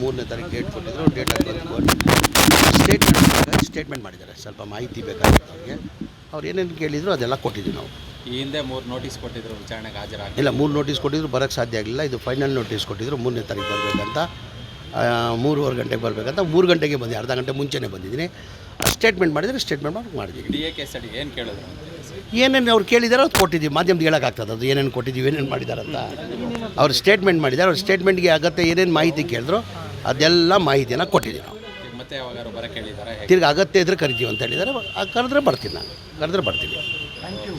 3ನೇ ತಾರೀಕು ಡೇಟ್ ಕೊಟ್ಟಿದ್ರು, ಡೇಟ್ ಬಂದು ಸ್ಟೇಟ್ಮೆಂಟ್ ಮಾಡಿದ್ದಾರೆ. ಸ್ವಲ್ಪ ಮಾಹಿತಿ ಬೇಕಾಗಿತ್ತು ಅವ್ರಿಗೆ. ಅವ್ರು ಏನೇನು ಕೇಳಿದ್ರು ಅದೆಲ್ಲ ಕೊಟ್ಟಿದ್ದೀವಿ ನಾವು. ಈ ಹಿಂದೆ 3 ನೋಟಿಸ್ ಕೊಟ್ಟಿದ್ರು, ವಿಚಾರಣೆಗೆ ಹಾಜರಾಗಿ ಇಲ್ಲ 3 ನೋಟಿಸ್ ಕೊಟ್ಟಿದ್ರು, ಬರೋಕ್ಕೆ ಸಾಧ್ಯ ಆಗಲಿಲ್ಲ. ಇದು ಫೈನಲ್ ನೋಟಿಸ್ ಕೊಟ್ಟಿದ್ರು, 3ನೇ ತಾರೀಕು ಬರಬೇಕಂತ, 3:15 ಗಂಟೆಗೆ ಬರಬೇಕಂತ. 3 ಗಂಟೆಗೆ ಬಂದೆ, ಅರ್ಧ ಗಂಟೆ ಮುಂಚೆನೇ ಬಂದಿದ್ದೀನಿ. ಸ್ಟೇಟ್ಮೆಂಟ್ ಮಾಡಿದರೆ ಸ್ಟೇಟ್ಮೆಂಟ್ ಮಾಡಿದ್ದೀವಿ. DA ಕೇಸ್ ಅಡಿ ಏನು ಕೇಳಿದ್ರು? ಏನೇನು ಅವ್ರು ಕೇಳಿದಾರೋ ಅದು ಕೊಟ್ಟಿದ್ದೀವಿ. ಮಾಧ್ಯಮಕ್ಕೆ ಹೇಳೋಕ್ಕಾಗ್ತದೆ ಅದು ಏನೇನು ಕೊಟ್ಟಿದ್ದೀವಿ, ಏನೇನು ಮಾಡಿದಾರಂತ. ಅವ್ರು ಸ್ಟೇಟ್ಮೆಂಟ್ ಮಾಡಿದ್ದಾರೆ. ಅವ್ರ ಸ್ಟೇಟ್ಮೆಂಟ್ಗೆ ಅಗತ್ಯ ಏನೇನು ಮಾಹಿತಿ ಕೇಳಿದ್ರು ಅದೆಲ್ಲ ಮಾಹಿತಿಯನ್ನು ಕೊಟ್ಟಿದ್ದೀವಿ ನಾವು. ಮತ್ತೆ ಯಾವಾಗಾರು ಬರೋಕ್ಕೆ ಹೇಳಿದ್ದಾರೆ? ತಿರ್ಗಿ ಅಗತ್ಯ ಇದ್ದರೆ ಕರಿತೀವಿ ಅಂತ ಹೇಳಿದ್ದಾರೆ. ಕರೆದ್ರೆ ಬರ್ತೀನಿ, ನಾನು ಕರೆದ್ರೆ ಬರ್ತೀನಿ. Thank you.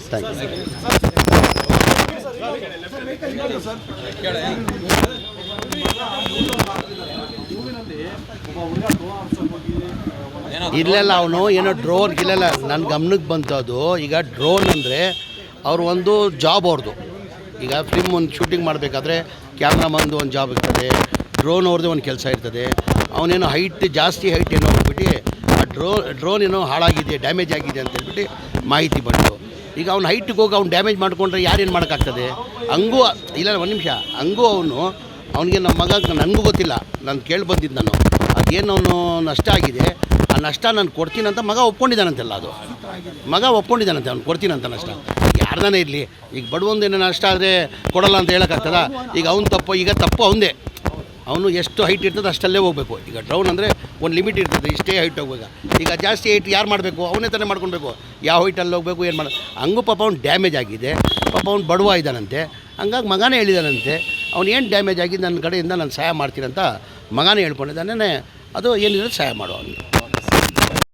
ಇಲ್ಲೆಲ್ಲ ಅವನು ಏನೋ ಡ್ರೋನ್ ಇಲ್ಲೆಲ್ಲ ನನ್ನ ಗಮನಕ್ಕೆ ಬಂತು ಅದು. ಈಗ ಡ್ರೋನ್ ಅಂದರೆ ಅವರು ಒಂದು ಜಾಬ್ ಅವ್ರದ್ದು. ಈಗ ಫಿಲ್ಮ್ ಒಂದು ಶೂಟಿಂಗ್ ಮಾಡಬೇಕಾದ್ರೆ ಕ್ಯಾಮ್ರಾಮನ್ದು ಒಂದು ಜಾಬ್ ಇರ್ತದೆ, ಡ್ರೋನ್ ಅವ್ರದ್ದು ಒಂದು ಕೆಲಸ ಇರ್ತದೆ. ಅವನೇನೋ ಜಾಸ್ತಿ ಹೈಟ್ ಏನೋ ಹೋಗ್ಬಿಟ್ಟು ಆ ಡ್ರೋನ್ ಏನೋ ಹಾಳಾಗಿದೆ, ಡ್ಯಾಮೇಜ್ ಆಗಿದೆ ಅಂತ ಹೇಳ್ಬಿಟ್ಟು ಮಾಹಿತಿ ಬಂತು. ಈಗ ಅವ್ನು ಹೈಟಿಗೆ ಹೋಗಿ ಅವ್ನು ಡ್ಯಾಮೇಜ್ ಮಾಡಿಕೊಂಡ್ರೆ ಯಾರೇನು ಮಾಡೋಕ್ಕಾಗ್ತದೆ? ಹಂಗೂ ಇಲ್ಲ, ಒಂದು ನಿಮಿಷ, ಹಂಗೂ ಅವನಿಗೆ ನಮ್ಮ ಮಗ ನನಗೂ ಗೊತ್ತಿಲ್ಲ, ನಾನು ಕೇಳಿ ಬಂದಿದ್ದು ನಾನು. ಅದೇನು ಅವನು ನಷ್ಟ ಆಗಿದೆ, ಆ ನಷ್ಟ ನಾನು ಕೊಡ್ತೀನಂತ ಮಗ ಒಪ್ಕೊಂಡಿದ್ದಾನಂತೆಲ್ಲ. ಅದು ಮಗ ಒಪ್ಕೊಂಡಿದ್ದಾನಂತೆ, ಅವ್ನು ಕೊಡ್ತೀನಂತ ನಷ್ಟ. ಯಾರ್ದಾನೇ ಇರಲಿ, ಈಗ ಬಡವೊಂದೇನೋ ನಷ್ಟ ಆದರೆ ಕೊಡಲ್ಲ ಅಂತ ಹೇಳೋಕ್ಕಾಗ್ತದ? ಈಗ ಅವ್ನು ತಪ್ಪು, ಈಗ ತಪ್ಪು ಅವನದೇ. ಅವನು ಎಷ್ಟು ಹೈಟ್ ಇರ್ತದೆ ಅಷ್ಟಲ್ಲೇ ಹೋಗಬೇಕು. ಈಗ ಡ್ರೋನ್ ಅಂದರೆ ಒಂದು ಲಿಮಿಟ್ ಇರ್ತದೆ, ಇಷ್ಟೇ ಹೈಟ್ ಹೋಗ್ಬೇಕು. ಈಗ ಜಾಸ್ತಿ ಹೈಟ್ ಯಾರು ಮಾಡಬೇಕು? ಅವನೇ ತಾನೇ ಮಾಡ್ಕೊಳ್ಬೇಕು. ಯಾವ ಹೈಟಲ್ಲಿ ಹೋಗಬೇಕು, ಏನು ಹಂಗೂ ಪಾಪ ಅವ್ನು ಡ್ಯಾಮೇಜ್ ಆಗಿದೆ. ಪಾಪ ಅವ್ನು ಬಡವ ಇದ್ದಾನಂತೆ. ಹಂಗಾಗಿ ಮಗನೇ ಹೇಳಿದಾನಂತೆ, ಅವ್ನು ಏನು ಡ್ಯಾಮೇಜ್ ಆಗಿದೆ ನನ್ನ ಕಡೆಯಿಂದ ನಾನು ಸಹಾಯ ಮಾಡ್ತೀನಂತ ಮಗನೇ ಹೇಳ್ಕೊಂಡಿದ್ದಾನೆ. ಅದು ಏನಿದ್ರೆ ಸಹಾಯ ಮಾಡು ಅವನಿಗೆ.